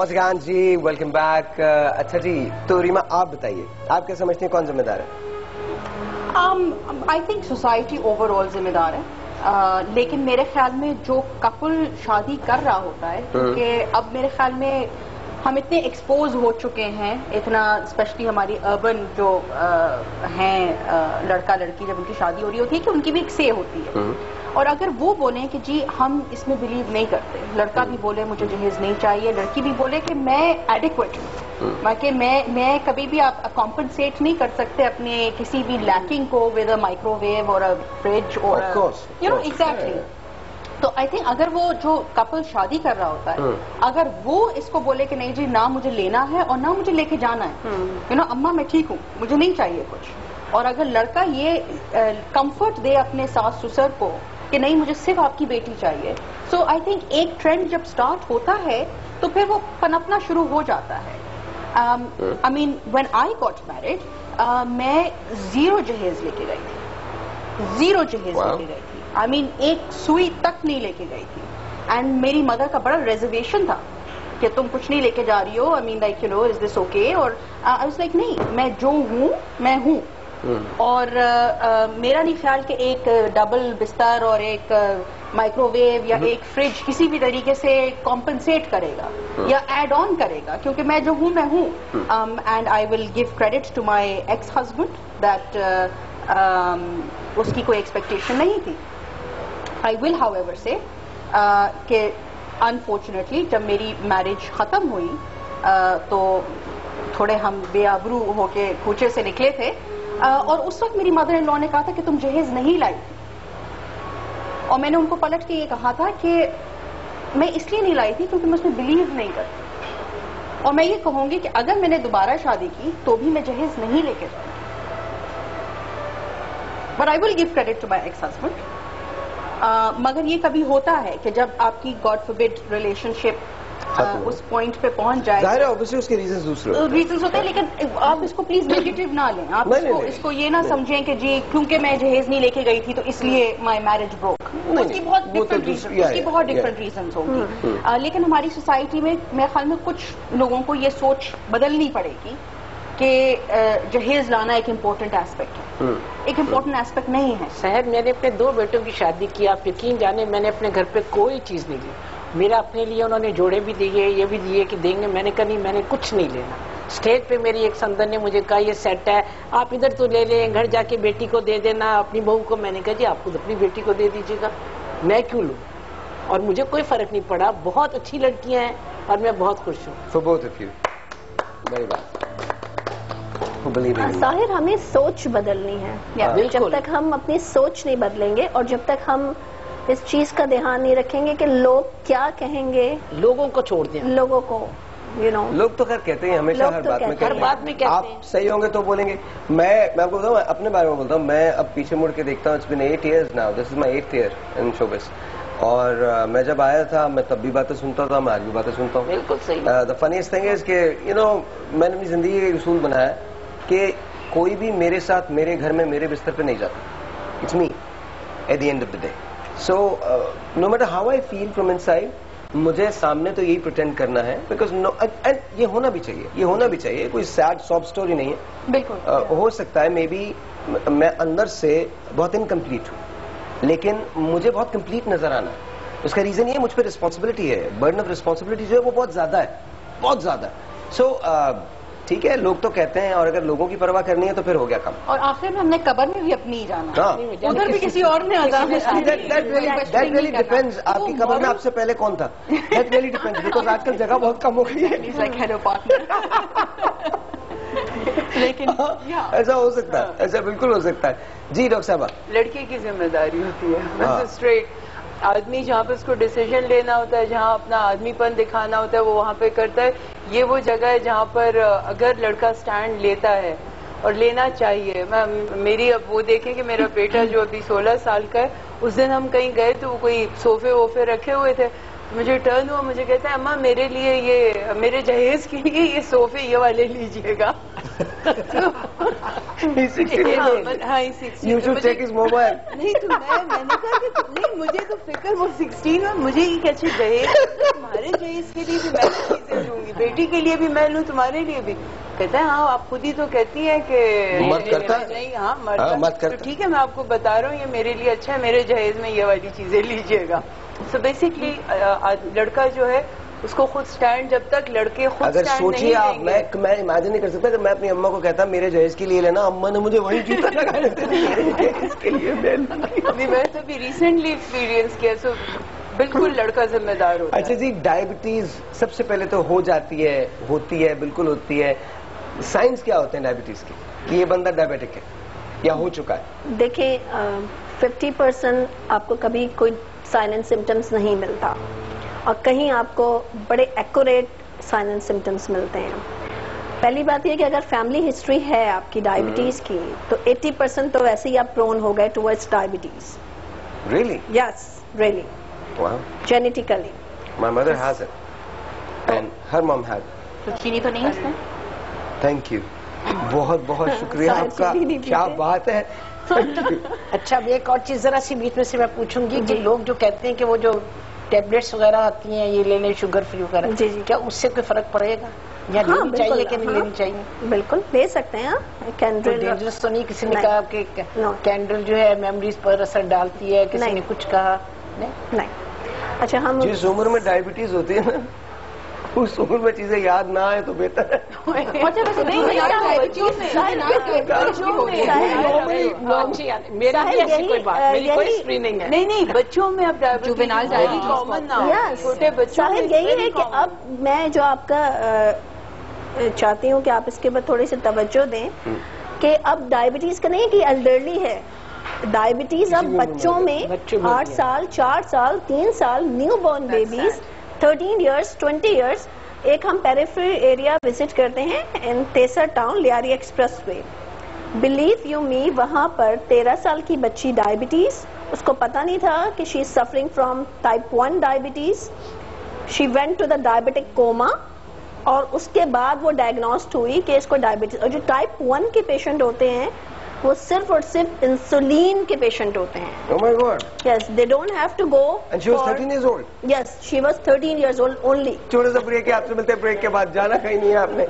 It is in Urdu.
once again جی ویلکم بیک. اچھا جی تو ریما آپ بتائیے آپ کیا سمجھتے ہیں کون ذمہ دار ہے؟ I think society over all ذمہ دار ہے، لیکن میرے خیال میں جو کپل شادی کر رہا ہوتا ہے، کیونکہ اب میرے خیال میں ہم اتنے ایکسپوز ہو چکے ہیں، اتنا اسپیشلی ہماری اربن جو ہیں لڑکا لڑکی جب ان کی شادی ہو رہی ہوتی ہے کہ ان کی بھی ایک سے ہوتی ہے، اور اگر وہ بولیں کہ جی ہم اس میں بلیو نہیں کرتے، لڑکا بھی بولے مجھے جہیز نہیں چاہیے، لڑکی بھی بولے کہ میں ایڈیکویٹ ہوں، باقی میں کبھی بھی آپ کمپنسیٹ نہیں کر سکتے اپنے کسی بھی لیکنگ کو ود اے مائکرو ویو اور فریج اور ایگزیکٹلی. تو آئی تھنک اگر وہ جو کپل شادی کر رہا ہوتا ہے اگر وہ اس کو بولے کہ نہیں جی نہ مجھے لینا ہے اور نہ مجھے لے کے جانا ہے، اماں میں ٹھیک ہوں مجھے نہیں چاہیے کچھ، اور اگر لڑکا یہ کمفرٹ دے اپنے ساس سسر کو کہ نہیں مجھے صرف آپ کی بیٹی چاہیے، سو آئی تھنک ایک ٹرینڈ جب سٹارٹ ہوتا ہے تو پھر وہ پنپنا شروع ہو جاتا ہے. آئی مین وین آئی گاٹ میرڈ میں زیرو جہیز لے کے گئی تھی، زیرو جہیز لے کے گئی تھی، آئی مین ایک سوئی تک نہیں لے کے گئی تھی، اینڈ میری مدر کا بڑا ریزرویشن تھا کہ تم کچھ نہیں لے کے جا رہی ہو، I mean like you know is this okay, اور آئی واز لائک نہیں میں جو ہوں میں ہوں، اور میرا نہیں خیال کہ ایک ڈبل بستر اور ایک مائکرو ویو یا ایک فریج کسی بھی طریقے سے کمپنسیٹ کرے گا یا ایڈ آن کرے گا، کیونکہ میں جو ہوں میں ہوں. And I will give credit to my ex husband that اس کی کوئی ایکسپیکٹیشن نہیں تھی. I will however say کہ unfortunately جب میری میرج ختم ہوئی تو تھوڑے ہم بے آبرو ہو کے کوچے سے نکلے تھے، اور اس وقت میری مدر ان لا نے کہا تھا کہ تم جہیز نہیں لائی تھی، اور میں نے ان کو پلٹ کے یہ کہا تھا کہ میں اس لیے نہیں لائی تھی کیونکہ میں اس میں بلیو نہیں کرتی، اور میں یہ کہوں گی کہ اگر میں نے دوبارہ شادی کی تو بھی میں جہیز نہیں لے کے جاؤں گی. But I will give credit to my ex-husband. مگر یہ کبھی ہوتا ہے کہ جب آپ کی گاڈ فوربڈ ریلیشن شپ اس پوائنٹ پہ پہنچ جائے، ظاہر ہے obviously اس کے ریزنز ہوتے ہیں، لیکن آپ اس کو پلیز نیگیٹو نہ لیں، آپ اس کو یہ نہ سمجھیں کہ جی کیونکہ میں جہیز نہیں لے کے گئی تھی تو اس لیے مائی میرج بروک. اس کی بہت ڈفرنٹ ریزنز ہوں گی، لیکن ہماری سوسائٹی میں میرے خیال میں کچھ لوگوں کو یہ سوچ بدلنی پڑے گی کہ جہیز لانا ایک امپورٹنٹ ایسپیکٹ ہے، ایک امپورٹنٹ ایسپیکٹ نہیں ہے. صاحب میں نے اپنے 2 بیٹوں کی شادی کی، آپ یقین جانے میں نے اپنے گھر پہ کوئی چیز نہیں لی، میرا اپنے لیے انہوں نے جوڑے بھی دیے یہ بھی دیے کہ دیں گے، میں نے کہا نہیں میں نے کچھ نہیں لینا. اسٹیج پہ میری ایک سمندر نے مجھے کہا یہ سیٹ ہے آپ ادھر تو لے لیں، گھر جا کے بیٹی کو دے دینا اپنی بہو کو. میں نے کہا جی آپ خود اپنی بیٹی کو دے دیجیے گا، میں کیوں لوں، اور مجھے کوئی فرق نہیں پڑا. بہت اچھی لڑکیاں ہیں اور میں بہت خوش ہوں. For both of you. Very bad. ظاہر ہمیں سوچ بدلنی ہے، جب تک ہم اپنی سوچ نہیں بدلیں گے اور جب تک ہم اس چیز کا دھیان نہیں رکھیں گے کہ لوگ کیا کہیں گے، لوگوں کو چھوڑ دیں، لوگوں کو لوگ تو خیر کہتے ہیں ہمیشہ، ہر بات میں کہتے ہیں، آپ صحیح ہوں گے تو بولیں گے. میں آپ کو بتاؤں اپنے بارے میں بولتا ہوں، میں اب پیچھے مڑ کے دیکھتا ہوں، it's been 8 years now, this is my 8th year in showbiz. اور میں جب آیا تھا میں تب بھی باتیں سنتا تھا، میں آج بھی باتیں سنتا ہوں. بالکل صحیح. the funniest thing is کہ میں نے اپنی زندگی کا ایک اصول بنایا کہ کوئی بھی میرے ساتھ میرے گھر میں میرے بستر پہ نہیں جاتا. It's me at the end of the day. So no matter how I feel from inside, مجھے سامنے تو یہی پریٹینڈ کرنا ہے، بیکاز یہ ہونا بھی چاہیے، یہ ہونا بھی چاہیے، کوئی سیڈ ساب اسٹوری نہیں ہے. بالکل ہو سکتا ہے مے بی میں اندر سے بہت انکمپلیٹ ہوں لیکن مجھے بہت کمپلیٹ نظر آنا ہے. اس کا ریزن یہ مجھ پہ رسپانسبلٹی ہے، برڈن آف رسپانسبلٹی جو ہے وہ بہت زیادہ ہے، بہت زیادہ. سو ٹھیک ہے لوگ تو کہتے ہیں، اور اگر لوگوں کی پرواہ کرنی ہے تو پھر ہو گیا کم. اور آخر میں ہم نے قبر میں بھی اپنی ہی جانا، ادھر بھی کسی اور نے آزاد. That really depends. آپ کی قبر میں آپ سے پہلے کون تھا؟ That really depends because آج کل جگہ بہت کم ہو گئی ہے. لیکن ایسا ہو سکتا ہے، ایسا بالکل ہو سکتا ہے. جی ڈاکٹر صاحبہ. لڑکے کی ذمہ داری ہوتی ہے اسٹریٹ. آدمی جہاں پہ اس کو ڈیسیژن لینا ہوتا ہے، جہاں اپنا آدمی پن دکھانا ہوتا ہے وہ وہاں پہ کرتا ہے. یہ وہ جگہ ہے جہاں پر اگر لڑکا سٹینڈ لیتا ہے اور لینا چاہیے. میری اب وہ دیکھیں کہ میرا بیٹا جو ابھی 16 سال کا ہے، اس دن ہم کہیں گئے تو کوئی صوفے ووفے رکھے ہوئے تھے، مجھے ٹرن ہوا، مجھے کہتا ہے اماں میرے لیے یہ میرے جہیز کے لیے یہ صوفے یہ والے لیجیے گا. You should check his mobile. نہیں تو میں نے کہا کہ نہیں مجھے تو فکر وہ 16 میں مجھے یہ کہ اچھے جہیز ہمارے جہیز کے لیے بھی میں چیزیں لوں گی, بیٹی کے لیے بھی میں لوں, تمہارے لیے بھی. کہتا ہے ہاں آپ خود ہی تو کہتی ہیں کہ مرد کرتا ہے. نہیں, ہاں مرد کرتا. تو ٹھیک ہے, میں آپ کو بتا رہا ہوں, یہ میرے لیے اچھا ہے, میرے جہیز میں یہ والی چیزیں لیجیے گا. سو بیسکلی لڑکا جو ہے اس کو خود سٹینڈ, جب تک لڑکے خود اگر سٹینڈ سوچیے آپ, نہیں لیں گے. میں امیجن نہیں کر سکتا کہ میں اپنی اماں کو کہتا میرے جہیز کے لیے لینا, اماں نے مجھے وہی جوتا لگانے اس کے لیے میں تو بھی ریسنٹلی ایکسپیرینس کیا, سو بالکل لڑکا ذمہ دار ہوتا ہے. اچھا جی, ڈائبٹیز سب سے پہلے تو ہو جاتی ہے, ہوتی ہے, بالکل ہوتی ہے. سائنس کیا ہوتے ہیں ڈائبٹیز کے, کہ یہ بندہ ڈائبیٹک ہے یا ہو چکا ہے؟ دیکھیں 50% آپ کو کبھی کوئی سائن اینڈ سمٹمز نہیں ملتا, اور کہیں آپ کو بڑے ایکوریٹ سائن اینڈ سمٹمز ملتے ہیں. پہلی بات یہ کہ اگر فیملی ہسٹری ہے آپ کی ڈائبٹیز کی, تو 80% تو ویسے ہی آپ پرون ہو گئے towards diabetes. Really? Yes, really. Wow. Genetically. My mother has it and her mom had it. تو چینی تو نہیں اس میں. تھینک یو, بہت بہت شکریہ آپ کا, کیا بات ہے. اچھا, اب ایک اور چیز ذرا سی بیچ میں سے میں پوچھوں گی کہ لوگ جو کہتے ہیں کہ وہ جو ٹیبلٹس وغیرہ آتی ہیں یہ لے لیں شوگر فری وغیرہ, کیا اس سے کوئی فرق پڑے گا یا لینی چاہیے کہ نہیں لینی چاہیے؟ بالکل لے سکتے ہیں. ڈینجرس تو نہیں؟ کسی نے کہا کہ کینڈل جو ہے میموریز پر اثر ڈالتی ہے, کسی نے کچھ کہا نہیں. اچھا, ہم جس عمر میں ڈائبٹیز ہوتی ہے نا, اس عمر میں چیزیں یاد نہ آئے تو بہتر ہے. نہیں, بچوں میں اب ڈائبٹیز کامن نہ ہو, چھوٹے بچوں میں. یہی ہے کہ اب میں جو آپ کا چاہتی ہوں کہ آپ اس کے بعد تھوڑی سی توجہ دیں کہ اب ڈائبٹیز کا نہیں کہ ایلڈرلی ہے, ڈائبٹیز اب بچوں میں 8 سال, 4 سال, 3 سال, new born babies, 13 years, 20 years. ایک ہم پیریفری ایریا وزٹ کرتے ہیں in Taiser town, Lyari expressway. Believe you me, وہاں پر 13 سال کی بچی ڈائبٹیز, اس کو پتا نہیں تھا کہ she is suffering from type 1 diabetes. She went to the diabetic coma, اور اس کے بعد وہ ڈائگنوسڈ ہوئی کہ اس کو ڈائبٹیز. اور جو ٹائپ 1 کے پیشنٹ ہوتے ہیں وہ صرف اور صرف انسولین کے پیشنٹ ہوتے ہیں. Oh my God. Yes, they don't have to go. And she was 13 years old. Yes, she was 13 years old only. چھوٹا سا بریک ہے, آپ سے ملتے ہیں بریک کے بعد. جانا کہیں نہیں ہے آپ نے.